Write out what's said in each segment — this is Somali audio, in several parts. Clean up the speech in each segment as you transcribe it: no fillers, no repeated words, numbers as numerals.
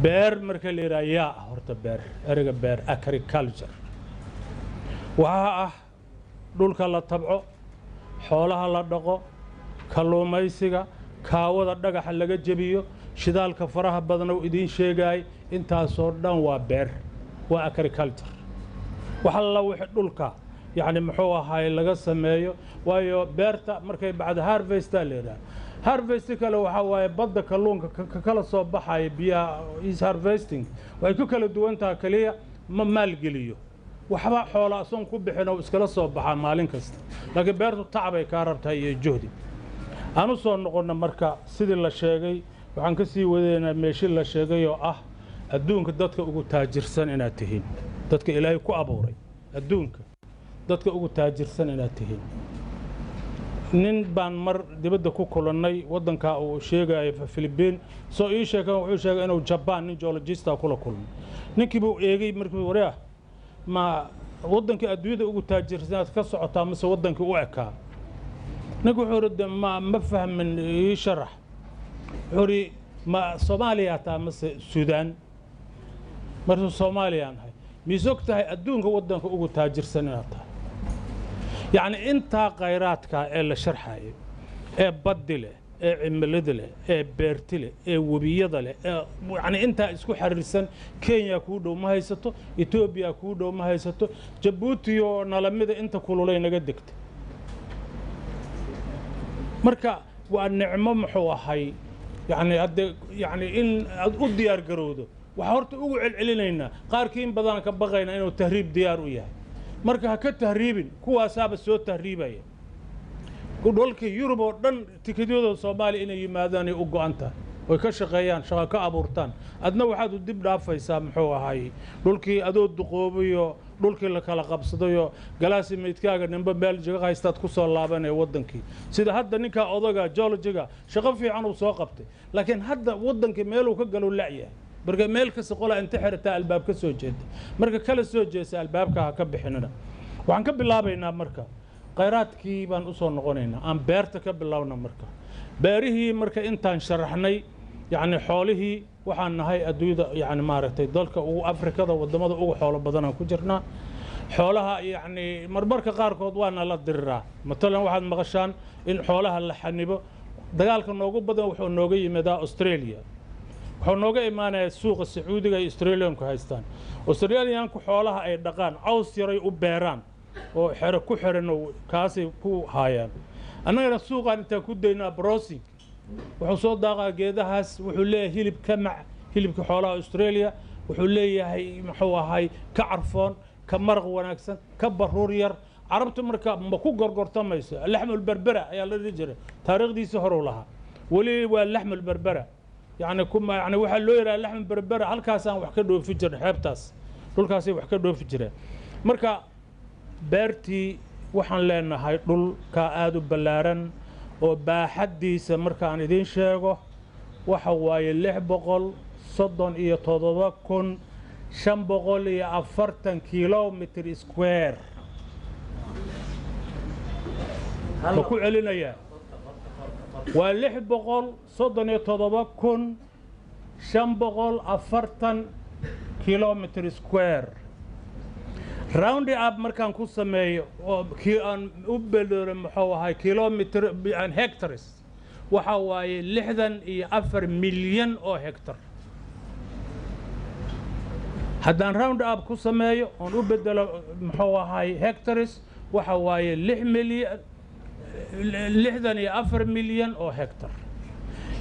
beer marka la yiraahdo horta beer erayga beer agriculture waxa dhulka la tabco xoolaha la dhaqo kalluumaysiga kaawada dhagaxa laga jabiyo shidaalka faraha badan oo idin sheegay intaas oo dhan waa beer waa agriculture waxa la wixii dhulka يعني محوها هاي لقى سمايو وايو بيرتا مركي بعد هارفيست ليرا هارفيست كلو حواي بدا كلون كلا صوب حاي بيا إيز هارفيستينج ويكو كلا دوانتا كليا مال قليو وحبا حولا صون كوب حنا وإسكلا صوب حا مالين كست لكن بيرتو تعبي كاربت هاي جهدي أنا صون نقولنا مركا سيد الله شيء وعن كسي ودينا ماشي الله شيء الدون كدتك أقول تاجر سنة ناتهين دتك إلهي كو أبوري الدونك dadka ugu taajirsan inaad tihiin nin baan mar dibadda ku kulannay wadanka uu sheegay Philippines soo ii sheegay wuxuu sheegay inuu Japan nin geologist ah kula kulmay ninkii buu eegay markii hore ma wadanka adduunyada ugu taajirsan ka socotaa mise wadanka u ekaa ninku wuxuu ma fahmin ii sharax wuxuu ma Soomaaliya taa mise Suudaan markuu Soomaaliya ahay miisogtahay adduunka wadanka ugu taajirsan inaad tahay يعني أنت قيراتك إلا شرحه بدله عملدله بيرتله وبيضله يعني أنت إسكو حرسن كينيا كودو ما هيستو إثيوبيا كودو ما هيستو جيبوتي ونلمد أنت كلولين قدكت مركا والنعمة محوها هاي يعني إن الديار قرودو وحورت أوعى علينا قاركين بدنا كبغينا إنه تهريب ديار وياه marka ka tahriibin kuwaasaaba soo tahriibaya gobolka Yurub oo dhan tikidooda Soomaali inay yimaadaan u go'anta oo ka shaqeeyaan shaqo ka abuurtaan adna waxaad u dib dhaafaysaa muxuu ahay dhulkii adoo duqoobayo dhulkii la kala qabsadayo galaasi meedkaaga nimba meel jaga haystaad ku soo laabanay wadankii sida hadda ninka odaga geologiga shaqo fiican uu soo qabtay laakiin hadda wadankii meel uu ka galo lacyahay برجع ملك سقولا أنت حرتها الباب كسوجد مركا كلا سوجد الباب كبحنا وعن كب الله بينا مركا قيرات كي بان أصول نقولنا أم بيرت كب الله مركا باره مركا أنت شرحني يعني حوله وحنا هاي أدوية يعني مارتي ذلك وأفريقيا والدماغ حول بدنا كجرنا حولها يعني مربرك قارك وانا لا درا مثلا واحد مغشان إن حولها اللي حنبه دجالك النوجو بدنا وحول نوجي مدى أستراليا حنوجا إيمانه السوق السعودي جاي أستراليا كهايستان أستراليا ينكو حولها أي دقان عاوز يري أبيران وحركو حرنو كاسي كو هايان أنا السوق أنت كودينا بروسي وحصول دقا جيدا هاس وحوليه هيلب كمع هيلب كحولها أستراليا وحوليه هاي محوا هاي كعرفون كمرغ وناكسن كبرورير عربت مركب مكو قرقر تميس اللحم البربرة يا الله رجري تاريخ دي سهروا لها ولي واللحم البربرة يعني كما يعني واحد لو يرى اللحم بربرة هالكاسان وحكدوا في جر حبتاس دول كاسي وحكدوا في جره مركا بيرتي وحن لنا هاي دول كآدو بلارن وباحديس مركا عن دين شيغو وحواي اللح بقول صدن إيه تضبا كن شن بقول إيه 40 كيلومتر سكوير بكو علينا يا واللح بقول صدن يتضبا كن شن بقول 40 كيلومتر سكوير راوند اب مركان كو سميو كي ان وبلور محو هاي كيلومتر عن هكتارس waxa waaye 64 milyan oo hektar haddaan round up ku sameeyo oo u bedelo muxuu ahay hectares waxa waaye 64 milyan oo hektar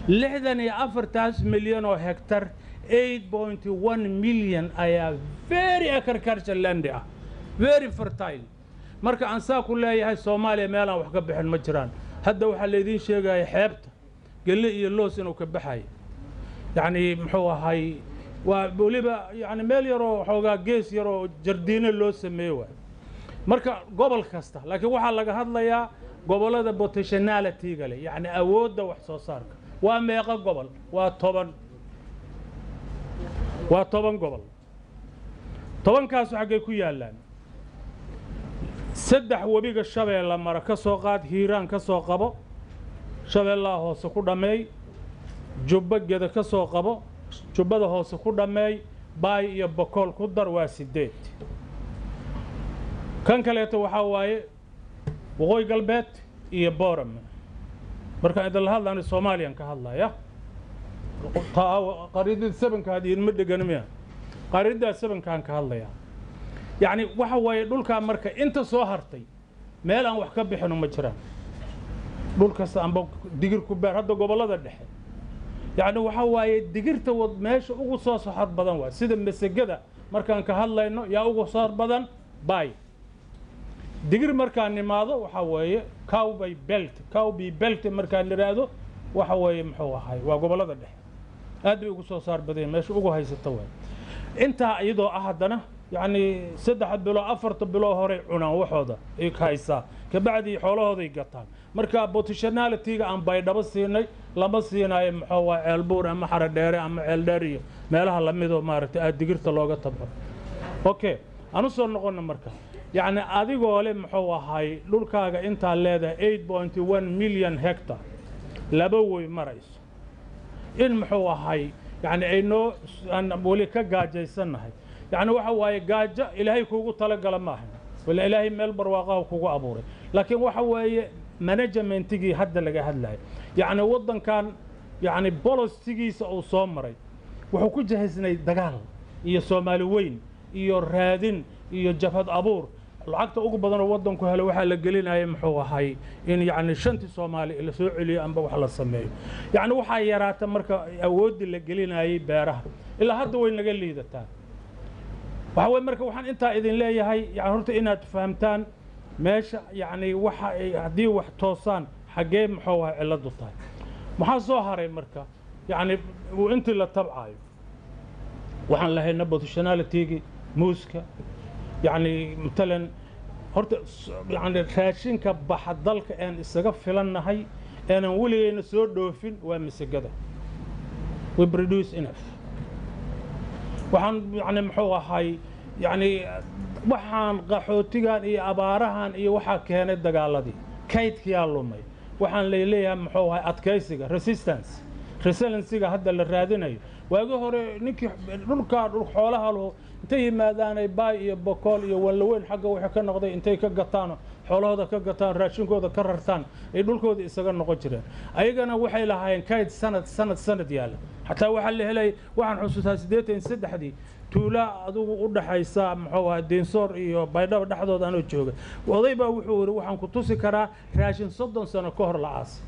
64 milyan oo hektar 8.1 milyan ayaa very agricultural land ah very fertile marka aan saa ku leeyahay Soomaaliya meelaan wax ka bixin ma jiraan hadda waxa la idin sheegay xeebta galay iyo loos inuu ka baxay yani muxuu ahay waa waliba yani meel yar oo xoogaa gees yar oo jardiino loo sameeyo marka gobol kasta laakiin waxa laga hadlayaa gobolada potentiality gale yani awoodda wax soo saarka waa meeqa gobol waa 10 gobol 10 kaas xagee ku yaalaan saddex wabiga Shabeelle mara ka soo qaad Hiiraan ka soo qabo Shabeelle hoose ku dhameey Jubbageda ka soo qabo jubbada hoose ku dhammeey baay iyo bokool ku dar waa 8 kan kaleeto waxaa waaye waqooyi galbeed iyo boorame markaan idin la hadlaano Soomaaliyan ka hadlaya qariidada 7 ka hadii ma dhiganimaya qariidada 7 kan ka hadlaya yani waxa waaye dhulka marka inta soo hartay meel aan wax ka bixino ma jiraan dhulkaas aan digir ku beer hadda gobolada dhexe يعني waxa waaye digirta wad meesha ugu soo saxad badan waa sida masagada markaan ka hadlayno yaa ugu saar badan baay digir markaan nimaado waxa waaye cowbay belt markaan niraado waxa waaye muxuu ahay waa gobolada dhexe aad bay ugu soo saar badan meesha ugu haysata waa inta iyadoo ahadana يعني 3 bilo 4 bilo hore cunaan waxooda ay ka haysaa ka bacdi xoolahooday gataan marka potentiality-ga aan baydhabo siinay lama siinayo muxuu waa ceelbuur ama xaradheere ama ceeldheeriyo meelaha la mido maaragtay aad digirta looga tabco okay anu soo noqon marka يعني adigoo le muxuu ahay dhulkaaga inta leedahay 8.1 million hectare laba way marayso in muxuu ahay يعني ayno aan wali ka gaajaysanahay يعني waxa waaye gaajo ilaahay kuugu tala gala maahan wala ilaahay meel barwaaqo kuugu abuuray laakiin waxa waaye managementigi hadda laga hadlayo يعني wadankan يعني policy-giisa uu soo maray wuxuu ku jahaysnay dagaal iyo Soomaali weyn iyo raadin iyo jabhad abuur lacagta ugu badan oo wadanku helo waxa la gelinayay muxuu ahay in يعني shanti Soomaali la soo celiyo amba wax la sameeyo يعني waxa yaraata marka awoodi la gelinayay beeraha ilaa hadda way naga liidataa waxa marka waxaan inta idin leeyahay yani horta inaad fahamtaan meesha yani waxa ay hadii wax toosaan xagee muxuu ahay ciladu tahay maxaa soo haray marka yani intii la tabcayo waxaan lahaynaa potentiality-gi muuska يعني مثلا horta يعني raashinka baxa dalka aan isaga filanahay aan waligeena soo dhoofin waa masagada we produce enough waxaan يعني muxuu ahay يعني waxaan qaxootigan iyo abaarahan iyo waxa keenay dagaaladii kaydkiya lumay waxaan leeyahay muxuu ahay adkaysiga resilience-ga hadda la raadinayo waagi hore ninkii dhulka xoolaha loo intay yimaadaan baay iyo bokool iyo walweyn xagga waxa ka noqday intay ka gataan xoolahooda ka gataan raashinkooda ka rartaan ay dhulkooda isaga noqon jireen ayagana waxay lahaayeen kayd sanad yaala hatta waxa la helay waxaan xusuustaa 83 tuula adigu u dhaxaysa muxuu ahaa Deensoor iyo Baydhabo dhaxdooda aan jooga odayba wuxuu yiri waxaan ku tusi karaa raashin 30 sano ka hor la aas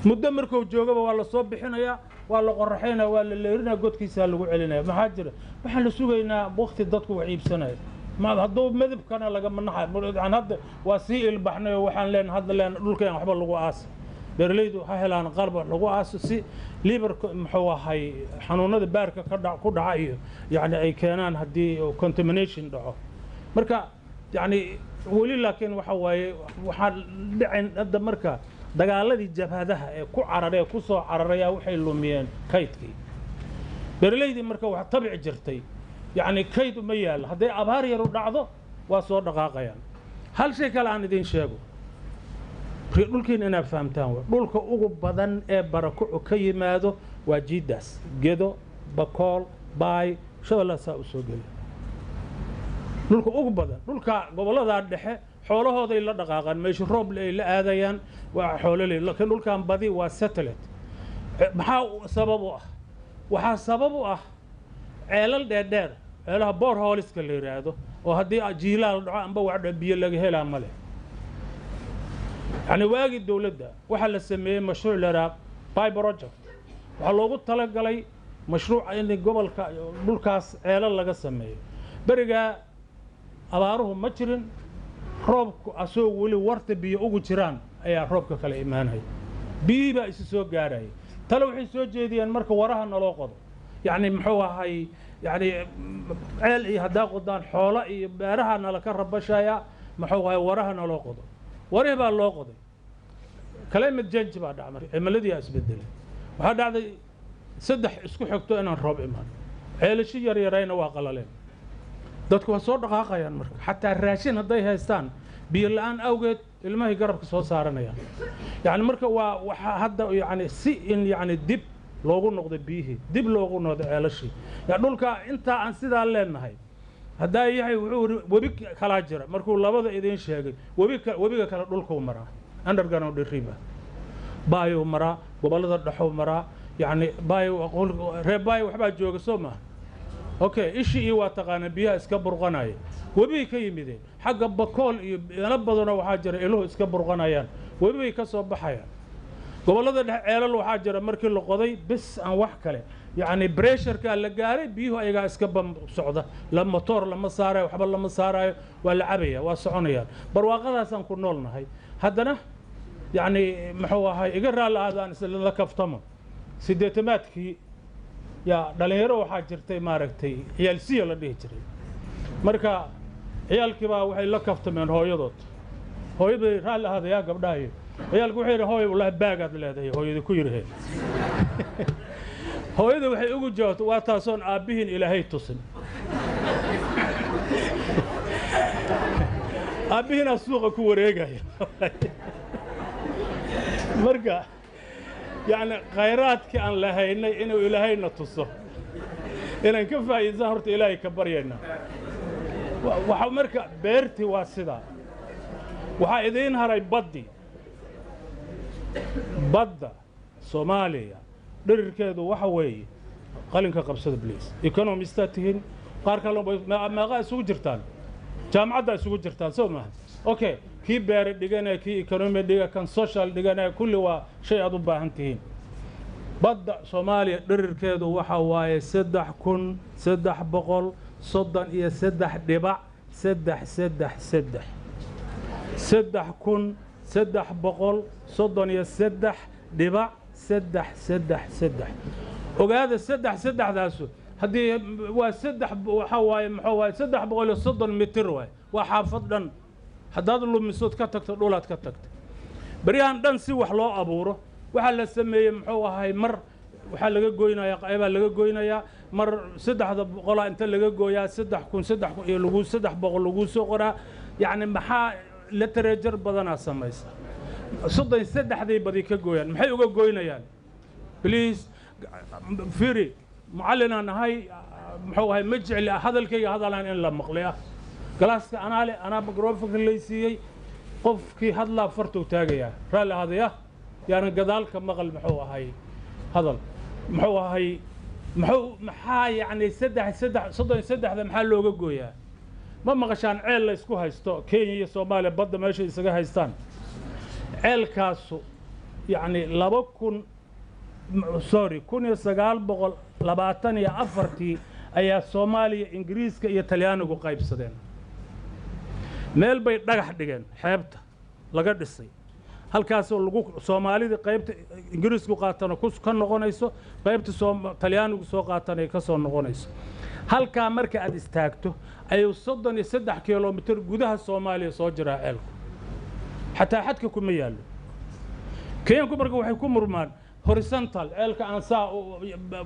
muddo markuu joogaba waa la soo bixinayaa waa la qorraxeynaa waa la leerinaa godkiisa lagu celinaya maxaa jira waxaan la sugaynaa waqti dadku wax iibsanay ma hadoo madabkana laga manaxay aan hadda waa si ilbaxnay waxaan leenahay hadda leen dhulkeen waxba lagu aas beerleydu ha helaan qalb lagu aas si liver muxuu ahay xanuunada baarka ku dhacayo yani ay keenaan hadii contamination dhaco marka yani wali laakiin waxa waaye waxa dhicin hadda marka dagaaladii jabhadaha ee ku cararay ku soo cararaya waxay lumiyeen kaydkii beerleydii marka wax tabic jirtay yani kayd uma yaal haday abaar yar u dhacdo waa soo dhaqaaqayaan hal shay kale aan idin sheego dhulkiina inaad fahamtaan dhulka ugu badan ee barako ka yimaado waa jiidaas gedo bakool baay shawlasa u soo gali dhulka ugu badan dhulka gobolada dhexe xoolahooda ay la dhaqaaqaan meesha roob ay la aadayaan waa xoololay laakiin dhulkan badi waa satellite maxaa sabab u ah waxa sabab u ah ceelal dheer ceelaha boreholeska la yiraahdo oo hadii jiilaal dhaco amba wax biyo laga helaa male يعني واجي الدولة وحا لسميه مشروع لراب باي بروجكت وحا لوغو تلقلي مشروع ان قبل دولكاس عيلان لغا سميه برقا أبارهم مجرين روبك أسوق ولي ورت بي اوغو جيران ايا روبك كلا إيمان هاي بي با اسي سوق غاراي تلو وحي سوق جيديان مركا وراها نلو قضو يعني محوها هاي يعني عيل اي هدا قدان حولا اي بارها نلكا ربشايا محوها وراها نلو قضو وريه baa loo qoday kaleemad janj baa dhacmay cimiladii isbedelay waxa dhacday saddex isku xigto inaan roob imaan ceelasho yar yarayna waa qalaleen dadku waa soo dhaqaaqayaan marka xataa raashin haday haystaan biyo la'aan awgeed ilmahay garabka soo saaranayaan yani marka waa waxa hadda yani si in yani dib loogu noqday biyihii dib loogu noqday ceelashii yaa dhulka inta aan sidaa leenahay haddaa yahay wuxuu webi kala jira markuu labada idin sheegay webiga kala dhulka uu maraa underground river baayo maraa gobolada dhaxo maraa yani baayo reebaayo waxbaa jooga soo maaha okay ishii iyo waa taqaana biyaha iska burqanaya webi ka yimideen xagga bakool iyo meelo badan waxaa jira iluhu iska burqanayaan webi ka soo baxayaan gobolada dhex ceelal waxaa jira markii la qoday bis aan wax kale يعني بريشر كان لقاري بيهو أيها إسكبم صعدة لما طور لما صار وحبل لما صار ولا عبية وصعنيان برواقة هسان كنولنا هاي هدنا يعني محوها هاي يقرأ هذا نسأل الله كفتمه سيدتمات كي يا دليرو حاجرتي ماركتي هي السيا اللي بيجري مركا عيال كبا وحي الله كفتمين هو يضط هو يبي رال هذا يا قبل داي عيال كوحير هو والله باقات لهذا هو يذكر هي hooyada waxay ugu jawaabtay waa taasoon aabihiin ilaahay tusin aabihiina suuqa ku wareegaya marka yani khayraadkii aan lahaynay inuu ilaahayna tuso inaan ka faa'iidsan horta ilaahay ka baryayna waxa marka beertii waa sidaa waxaa idiin haray badda Soomaaliya dherirkeedu waxa weeye qalinka qabsada bliis economistatihin qaar kale ma isugu jirtaan jaamacadda isugu jirtaan soo maaha okay kii beer dhiganay kii economy dhiga kan social dhiganay kulli waa shay aad u baahan tihiin badda Soomaaliya dherirkeedu waxa waaye 3,333 سدح وهذا سدح ذاسو هذه وسدح وحواي محواي سدح بقول صدن متر واي وحافظ دن حداد له من صوت كتكت دولات كتكت بريان دن سي wax loo abuuro waxa la sameeyay muxuu ahay mar waxa laga gooynayaa qayb laga gooynayaa mar saddexda boqol inta laga gooyaa 3,000 iyo lagu 300 lagu soo qoraa yani maxaa la tarajar badana sameeyay صدق سدحدي بدي كجويان محي uga gooynayaan please فيري معلنا هاي محو هاي مجعل hadalkayga hadalaan in la maqliya galaaska ana microphone leeysiiyay qofkii hadla fartu taagaya raali hadaya yaana gadaalka maqal maxuu ahay hadal maxuu ahay maxaa yani saddexda maxaa looga gooyaa ma maqashaan ceel la isku haysto Kenya iyo Soomaaliya badda meesha isaga haystaan ceelkaasu yani 1924 ayaa Soomaaliya Ingiriiska iyo Talyaanigu qaybsadeen meel bay dhagax dhigeen xeebta laga dhisay halkaas oo lagu Soomaalida qaybta Ingiriisku qaatana ka noqonayso qaybta Talyaanigu soo qaatanay ka soo noqonayso halka marka aad istaagto ayuu 33 kiiloomitir gudaha Soomaaliya soo jira ceelku حتى حدك كم يالو كيان كبرك وحي كمرمان horizontal ceelka aan saa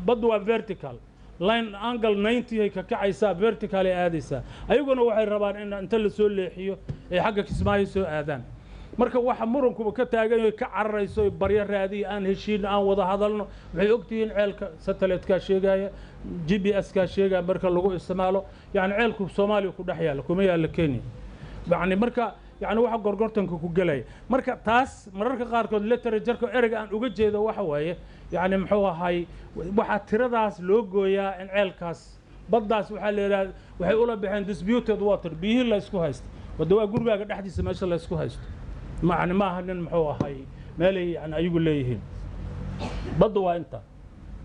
badu waa vertical line angle 90 ay ka kacaysa vertical ay aadaysa ayaguna waxay rabaan in inta la soo leexiyo ay xagga Kismaayo soo aadaan marka waxa muranku ka taagan yahay ka cararayso barya raadi aan heshiin aan wada hadalno waxay ogtihiin ceelka satellite ka sheegaya GPS ka sheegaya marka lagu isticmaalo yani ceelku Soomaaliya ku dhaxyaalo kuma yaala Kenya yani marka يعني waxa gorgortanka ku galay marka taas mararka qaar kood literature erga aan uga jeedo waxa waaye yani muxuu ahay waxa tiradaas loo gooyaa in ceelkaas baddaas waxa leeyahay waxay ula bixeen disputed water bihi la isku haysto wada waa gurigaaga dhaxdiisa meesha la isku haysto macna ma ahanin muxuu ahay meel yani ayagu leeyihiin badda waa inta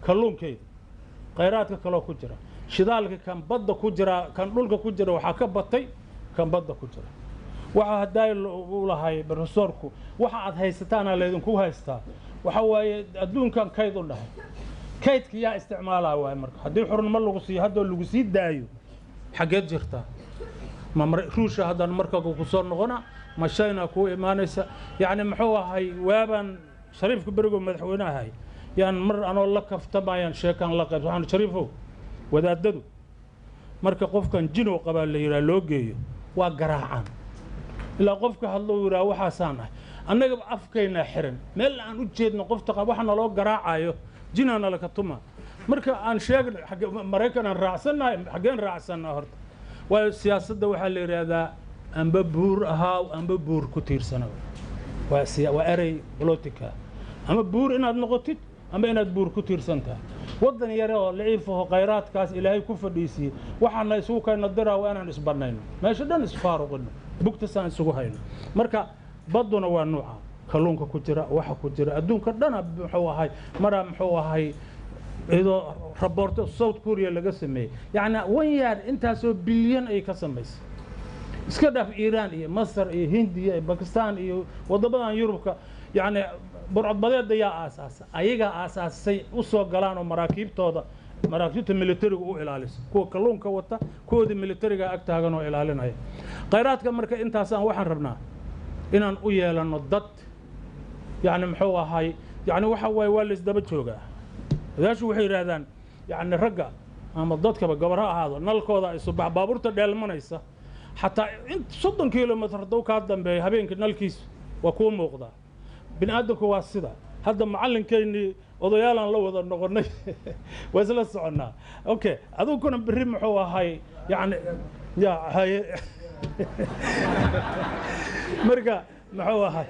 kalluunkeeda khayraadka kale ku jira shidaalka kan badda ku jira kan dhulka ku jira waxa ka batay kan badda ku jira waxa haday uu lahay professorku waxa aad haysataan leedin ku haystaa waxa waaye adduunkan kayd u dhahay kaydka yaa isticmaalaa waay marka hadii xurun ma lagu sii hadoo lagu sii daayo xageed jirta ma ruusha hadan marka ku soo noqona ma shayna ku iimaanaysa yani muxuu ahay waaban shariifku barigo madaxweynaha yaan mar anoo la kaftamayaan sheekan la qayb waxaan shariifo wadaadadu marka qofkan jino qaba la yiraahdo loo geeyo waa garaacaan ilaa qofka hadloo yiraahdo waxa saanahay annaga afkayna xiran meel aan u jeedno qofta waxa naloo garaacayo jinaana laka tuma marka aan sheegno maraykan aan raacsanahay xageen raacsannaa horta waa siyaasadda waxaa la yidhaahdaa amba buur ahaa amba buur ku tiirsana waa erey politica ama buur inaad noqotid ama inaad buur ku tiirsan tahay waddan yare oo laciifaho khayraadkaas ilaahay ku fadhiisiyey waxaana isugu kayna diraa waa inaan isbannayno meesha dhan isfaaruqino bugtasaan isugu hayno marka badduna waa nuuca kalluunka ku jira waxa ku jira adduunka dhana muxuu ahay maraa muxuu ahay iyadoo raboorto South Korea laga sameeyey yacni 1 year intaasoo bilyan ay ka samaysay iska dhaaf Iiraan iyo Masar iyo Hindiya iyo Bakistaan iyo wadamadan Yurubka yacni burcadbadeed ayaa aasaasay ayaga aasaasay u soo galaan oo maraakiibta militariga u ilaaliso kuwa kalluunka wata kuwa militariga ag taagan oo ilaalinaya khayraadka marka intaas aan waxaan rabnaa inaan u yeelano dad yacni muxuu ahay yacni waxa waa la isdaba joogaa odayaashu waxay yidhaahdaan yacni ragga ama dadkaba gabar ha ahaado nalkooda ay subax baabuurta dheelmanaysa xataa 30 kilomitir hadduu kaa dambeeyo habeenkii nalkiisa waa kuu muuqdaa bini aadamku waa sida hadda macallinkeennii odayaalaan la wada noqonnay waa isla soconnaa okay aduguna berri muxuu ahay yacni ya haye marka muxuu ahay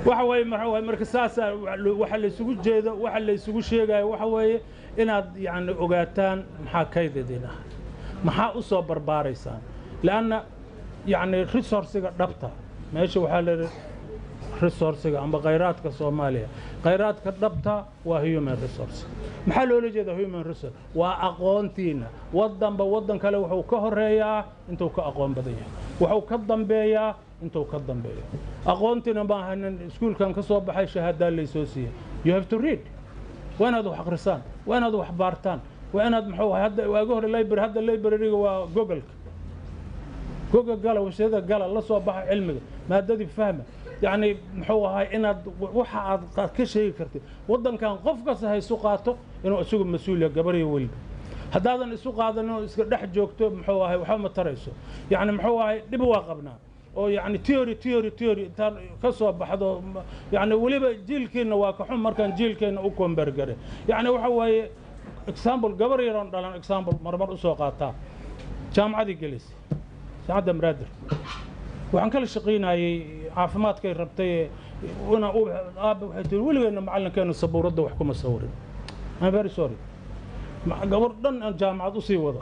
waxa weeye muxuu ahay marka saasa waxa la isugu jeedo waxa la isugu sheegayo waxa weeye inaad yacni ogaataan maxaa kaydadina maxaa u soo barbaaraysaan laana yacni resourciga dhabta meesha waxaa la resourciga amba khayraadka Soomaaliya khayraadka dhabta waa human resource maxaa loola jeedaa human resource waa aqoontiina wadan kale wuxuu ka horeeyaa intuu ka aqoon badan yahay wuxuu ka dambeeyaa intuu ka dambeeyo aqoontiina baahan iskuulkan ka soo baxay shahaada la soo siiyay you have to read waa inaad wax akhrisaan waa inaad wax baartaan waa inaad muxuu hadda waaga hore library hadda library waa google gala washada gala la soo baxay cilmiga maadadii fahma يعني محوها إن واحد كشيء كرتي وضن كان قف قصة هي سقاطه إنه سوق مسؤولية جبري ولد هذا السوق هذا إنه دح جوكته محوها وحوم تريسه يعني محوها نبوا قبنا أو يعني تيوري تان كسر بحضه يعني ولي جيل كنا واقعهم مركان جيل كنا أكون برجر يعني وحوها example جبري ران دلنا example مرة سوقاته جامعة جلس سعد مرادر وعن كل شقينا عافمات كي ربطي وانا اب وحيت ولي انه معلم كانوا صبورده وحكم الصورين انا فيري سوري قبر دن جامعه وسي ودا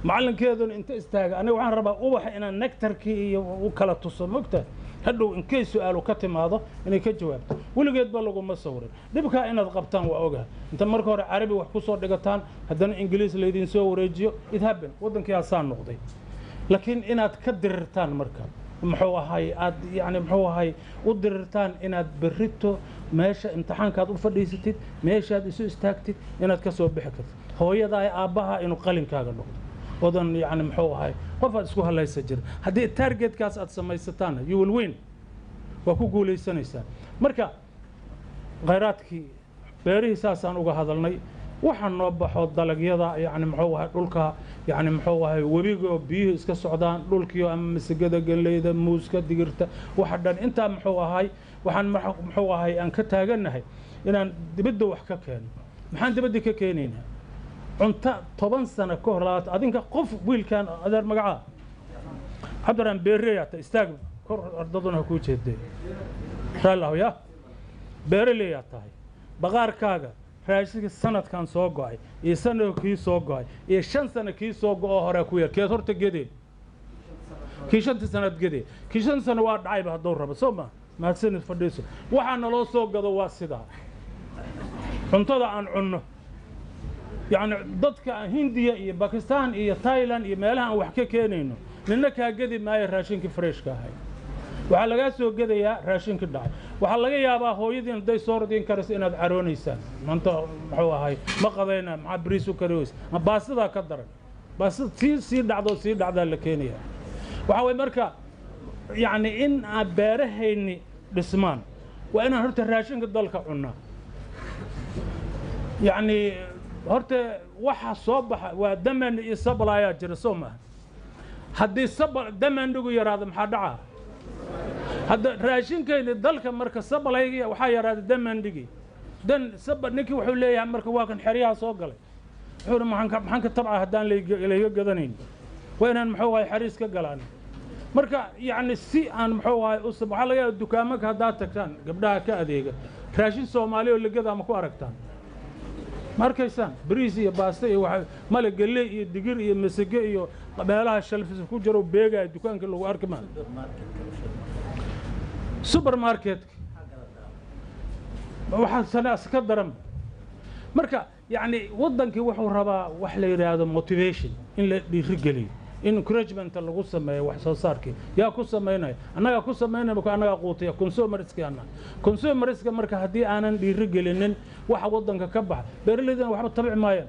معلم كيدن انت استاغ انا waxaan rabaa ubax inaan nectarkii iyo u kala tuso mogta hadhow in kay su'aalo ka timaado inay ka jawaabto waligeed ba lagu ma sawrin dibka inaad qabtaan waa ogaa inta marka hore carabi wax ku soo dhigataan haddana ingiriis leedin soo wareejiyo idhaben wadankii asaan noqday laakiin inaad ka dirirtaan marka محوهاي يعني محوهاي ودرتان إن بريتو ماشى امتحانك وفديستيد ماشى إسو استاكتيد إن كسو بحكت هو يضاي أباها إنه قلم كاغا نقد وضن يعني محوهاي قفا اسكو هلا يسجل هدي التارجت كاس أتسمى ستانا you will win وكو قولي سنيسان مركا غيراتكي بيري ساسان وغا هذلني waxaan noo baxo dalagyada yani muxuu ahay dhulka yani muxuu ahay webiga biyo iska socdaan dhulkiyo ama masagada galeyda muuska digirta waxa dhan inta muxuu ahay waxaan muxuu ahay aan ka taaganahay inaan dibadda wax ka keeno maxaan dibadda ka keenaynaa cunta 10 sano ka hor laad adinka qof wiilkan adeer magaca cabdiraan beereeyata istaag kor ardaduna ku jeeday raallahu ya beereeyata tahay baqaarkaaga raashinka sanadkan soo go'ay iyo sanadkii soo go'ay iyo 5 sano kii soo go'o hore ku yar keed horta gedeen kii 5 sanad gedeen kii 5 sano waa dhacay ba hadoo rabo soo ma sanad fadhiiso waxa naloo soo gado waa sida cuntada aan cunno yani dadka Hindiya iyo Pakistan iyo Thailand iyo meelaha wax ka keenayno nina ka gadi maayo raashinka fresh ka ahay waxa laga soo gadayaa raashinka dhacay waxa laga yaabaa hooyadii inay soo radin karayso inaad caroonaysan maanta wuxuu ahay ma qadayna ma bariis u kariyo ma baasada ka daran baasada si dhacdo la keenaya waxa way marka yani in beerahayni dhismaan waa inaan horta raashinka dalka cunaa yani horta waxa soo baxa waa daman iyo supply jira Soomaa haddii daman ugu yaraado maxaa dhaca هذا راشين كين الدلك مركز سبلايجي وحير هذا دمندقي dan sabab ninkii wuxuu leeyahay marka waa kan xiriyaha soo galay wuxuu maxaan ka tabca haddaan layga gadanayn waa inaan muxuu ahay xariis ka galaan marka yani si aan muxuu ahay waxaa laga yaabaa dukaamaka haddaad tagtaan gabdhaha ka adeega raashin soomaali oo lagada ma ku aragtaan ma arkaysaan bariis iyo baasta iyo waxa mala galley iyo digir iyo masage iyo meelaha shalfis ku jiro beega dukaanka lagu arki ma supermarket waxa sanaas ka daran marka yani wadankii wuxuu rabaa wax la yiraahdo motivation in la dhiirigeliyo in encouragement lagu sameeyo wax soo saarkii yaa ku sameynay annaga ku sameynay marka annaga quutiya consumerska marka hadii aanan dhiirigelinin waxa wadanka ka bax beeraleydan waxba tabic maayaan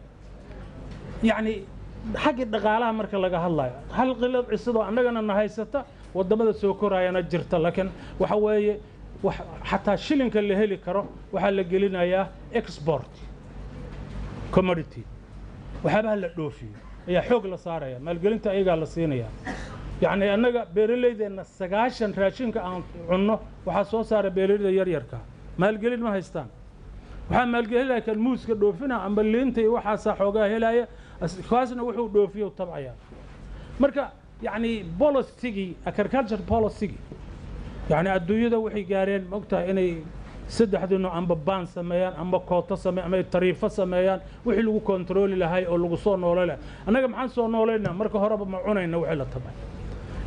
yani xagga dhaqaalaha marka laga hadlayo hal qilad cisado annagana nahaysata wadamada soo korayana jirta laakiin waxa weeye xataa shilinka la heli karo waxa la gelinayaa export commodity waxaba la dhoofiyo ayaa xoog la saaraya maalgelinta ayaga la siinaya yani annaga beeraleydeena 90 raashinka aan cunno waxa soo saara beeraleyda yar yarka maalgelin ma haystaan waxa maalgelinaya kan muuska dhoofina amba liinta iyo waxa sa xoogaa helaya kaasna wuxuu dhoofiyo tabcaya marka yani policy agriculture policy يعني الدنيا وحي قارين مقطع إني سدح ذنو عم ببان سميان عم بقطة سميان عم الطريفة سميان وحي لو كنترول لهاي أو لو صون ولا لا أنا جم عن صون ولا لنا مركو هرب معونا إنه وحلا طبعا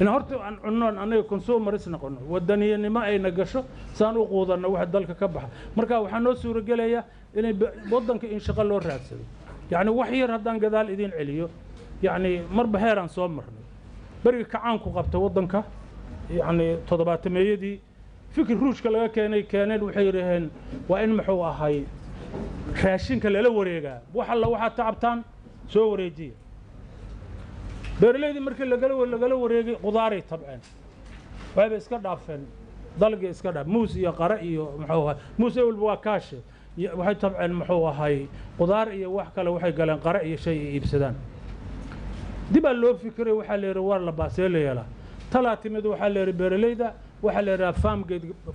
إن هرت عن عنون أنا كونسومر إسنا قلنا والدنيا إن ما أي نجشة سانو قوضا إنه واحد ذلك كبح مركو وحنوس ورجلية إني بدن كإنشغال الرأس يعني وحير هذان جذال إذين عليو يعني مر بهيران صومرني بري كعانكو قبته ودنك يعني تضبط ميدي فكر روش كلا كانوا وحيرهن وإن محوا هاي راشين كلا لا وريجا وحلا واحد تعبتان سو وريجي برليدي مركل لقلوا وريجي قضاري طبعا وهذا إسكاد عفن ضلق إسكاد موس يا قرائي محوا موس والبواكاش وحي طبعا محوا هاي قضاري وحكى له وحي قال قرائي شيء يبسدان دي باللو فكري وحلا روار لباسيل يلا ثلاثة مدو حل ريبيرليدا وحل را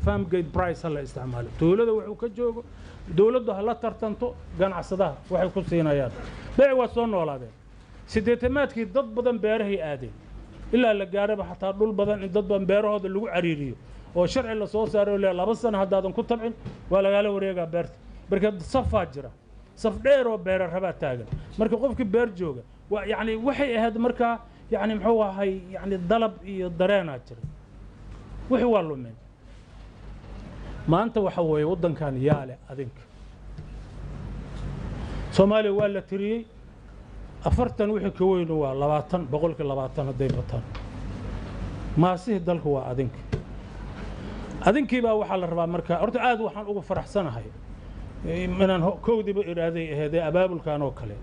فام جيد برايس هلا استعماله دولده وحو كجوغ دولده هلا ترتنتو ganacsadaa waxay ku siinayaan bay waa soo noolaadeen sideetamaadkii dad badan beerahay aadeen ilaa la gaaraba xataa dhul badan in dad badan beerahooda lagu cariiriyo oo sharci la soo saaro ilaa 2 sano hadaadan ku tabcin waa laga la wareegaa beerta marka safaa jira saf dheer oo beer raba taagan marka qofkii beer jooga waa yani waxay ahayd marka يعني محوها هاي يعني ضلب يضرينا جري وحي والله من ما أنت وحوي ودن كان يالي أذنك سومالي ولا تري أفرتن وحي كوين هو لباتن بقولك لباتن الديبتن ما سيه دلك هو أذنك أذنك يبقى وحال الربا مركا أرد عاد وحن أقول فرح سنة هاي من كودي بإرادي هذا أبابل كانوا كلي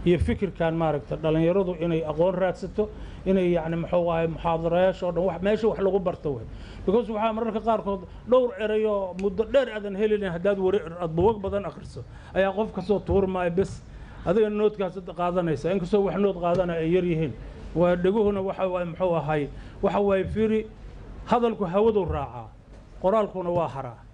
هي فكر كان ماركت دلن يرضوا إني أقول راتسته إني يعني محوها محاضرات أو واحد ماشي وح لغو برتوه because وح مرة قاركود دور إريو مدير أذن هيلين هداد ورد بدن أخرسه أي قف كسو تور ما بس هذا النوت كاسد قاضنا يسا إنك سو وح نوت قاضنا يريهن ودقوهنا محوها هاي وحوي فيري هذا الكو هودو الراعة قرالكونا واحرة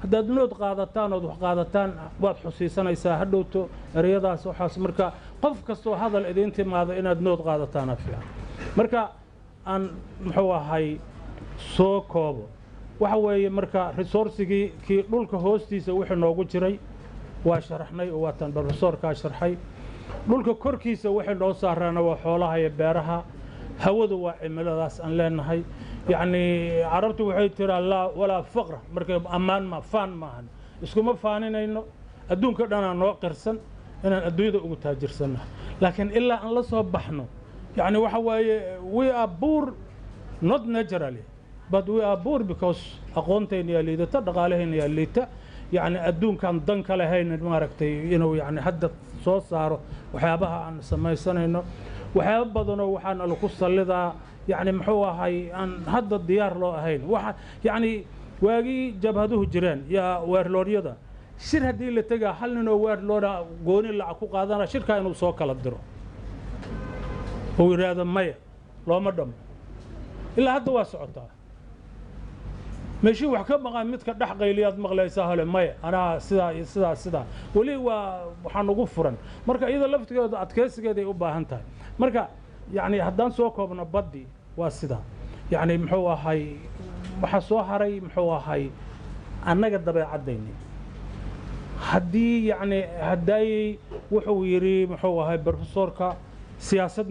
هداد نوت قاضتان ودوح قاضتان واد حسيسان يسا هدوتو رياضة سوحاس مركا قف كستو هذا الإذن تماذا إناد نوت قاضتان فيها مركا أن محوها هاي سو كوبو وحوي مركا ريسورسي كي دولك هوستيسا وحي نوغو جري واشرحناي واتن بالرسور كاشرحي دولك كوركيسا وحي نو سهرانا وحولها يبيرها هودو وعملداس أن لينهاي يعني عربت وحي ترى لا ولا فقرة مركب أمان ما فان ماهن اسكو ما فانين إنه أدون كدنا نوقرسن إن الدنيا ده تاجر سنة لكن إلا أن لا صبحنا يعني وحوي we are poor not naturally but we are poor because أقونتين يا ليدا تدقالهن يا ليتا يعني أدون كان ضنك لهين ماركتي إنه يعني حد صوص صاروا وحابها عن سماي سنة إنه وحاب بدنا وحنا القصة اللي يعني محوها هاي أن هذا الديار له هين يعني واجي جبهته جيران يا ويرلوريدا شر هدي اللي تجا حل إنه ويرلورا قوني اللي عقوق هذا شركة إنه سوق على الدرو هو هذا مية لو مدام إلا هذا واسعته ماشي وحكى مقام متك دحق إلياد مغلى سهل ماي أنا سدا ولي وحنوقف فرن مركا إذا لفت كده أتكيس كده يبقى هنتاي مركا يعني هدان سوكو من بدي واسدا يعني محوها هاي محسوها هاي محوها هاي أنا قد دبي عديني هدي يعني هداي وحويري محوها هاي بروفيسور كا سياسة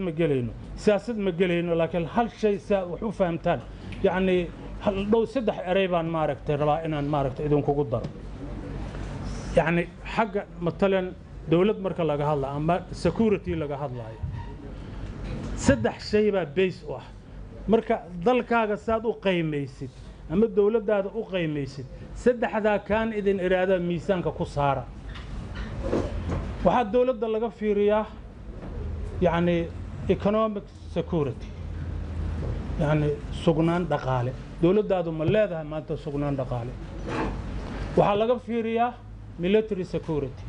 مجلينه لكن هل شيء وحو فهمتان يعني لو سدح قريبان ماركت ربا إنان ماركت إذن كو قدر يعني حق مثلا دولة مركا لغا هادلا أما سكورتي لغا هادلا سدح شيء با بيس واح مركا ضلكاغا ساد او قيميسيد أما الدولة داد او قيميسيد سدح ذا كان إذن إرادة ميسانكا كسارة waxaa dawladda laga fiiriyaa yani economic security yani sugnaan dhaqaale dawladdaadu ma leedahay maanta sugnaan dhaqaale waxaa laga fiiriyaa military security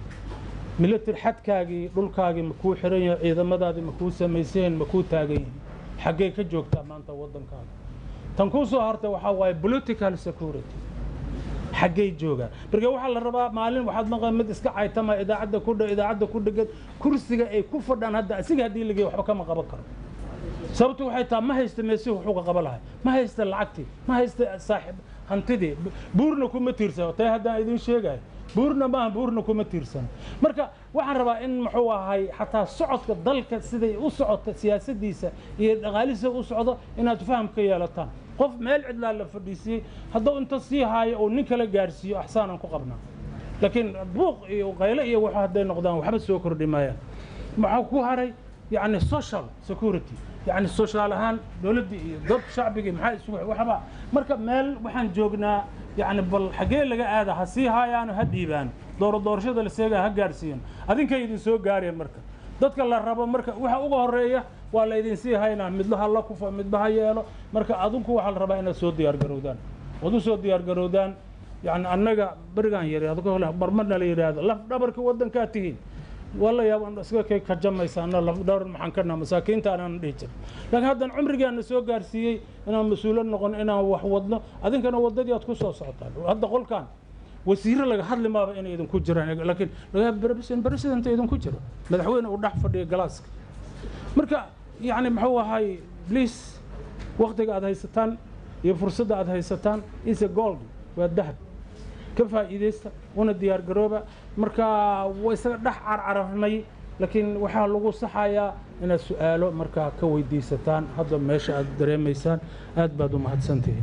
military xadkaagii dhulkaagii ma kuu xiran yahay ciidamadaadii ma kuu samayseen ma kuu taagan yihiin xaggee ka joogtaa maanta waddankaaga tan kuu soo hartay waxaa waaye political security حقي جوجا برجع واحد الربا معلم واحد مقام مد إسكع عيتما إذا عدى كده كرسي أي كفر دان هذا أسيق هدي اللي جي وحكم قبكر سبته وحيتا ما هيستمسيه حقوق قبلها ما هيست العكتي ما هيست صاحب هنتدي بورنا كم تيرسا تي هذا إذن شيء جاي بورنا كم تيرسا مركا واحد الربا إن محوا هاي حتى صعد كضل كسيدي وصعد سياسة ديسة غالسة وصعد إنها تفهم كيالتان قف مال عدل لفرديسي هذا أنت صيحة أو نكلا جارسي أحسانا كقبنا لكن بوق وقيلة واحد نقدان وحبس سكر دمايا معكو هاري يعني السوشيال سكورتي يعني السوشيال هان دولدي ضد شعبي محل سوح وحبا مركب مال وحن جوجنا يعني بالحقيقة اللي هذا حسيها يعني هديبان دور شد اللي سيجا هجارسين هذين كيدين سوق جاري مركب ضدك الله ربا مركب وح أوجه الرئية ولا يدين سيها مثلها الله كفا مثلها ياله مركب أظنكوا وحال ربا إن سود ديار جرودان ودو سود ديار جرودان يعني أنجا برجان يري هذا كله برمنا لي هذا لا دبرك ودن كاتين والله يا أنا سكوا كي كجمع يسألنا لا دور محنكرنا مساكين تانا نريجر لكن هذا عمري جان سوق جارسي أنا مسؤول نقول أنا وحودنا أذن كانوا وددي أتكسر ساعتان هذا قول كان وسيرة لك حد لما بين إذن كجرا لكن بريسيدنت إذن كجرا مدحوين ودح فدي جلاسك مركا يعني محوها هاي بليس وقتك هذا هي ستان يفرصة هذا هي ستان إنس جولد والذهب كيف إيديستا ونا ديار جروبة مركا ويسدح عرف مي لكن وحال لغو صحايا إن السؤال مركا كوي دي ستان هذا ماشي دريم ميسان أدبادو مهد سنتي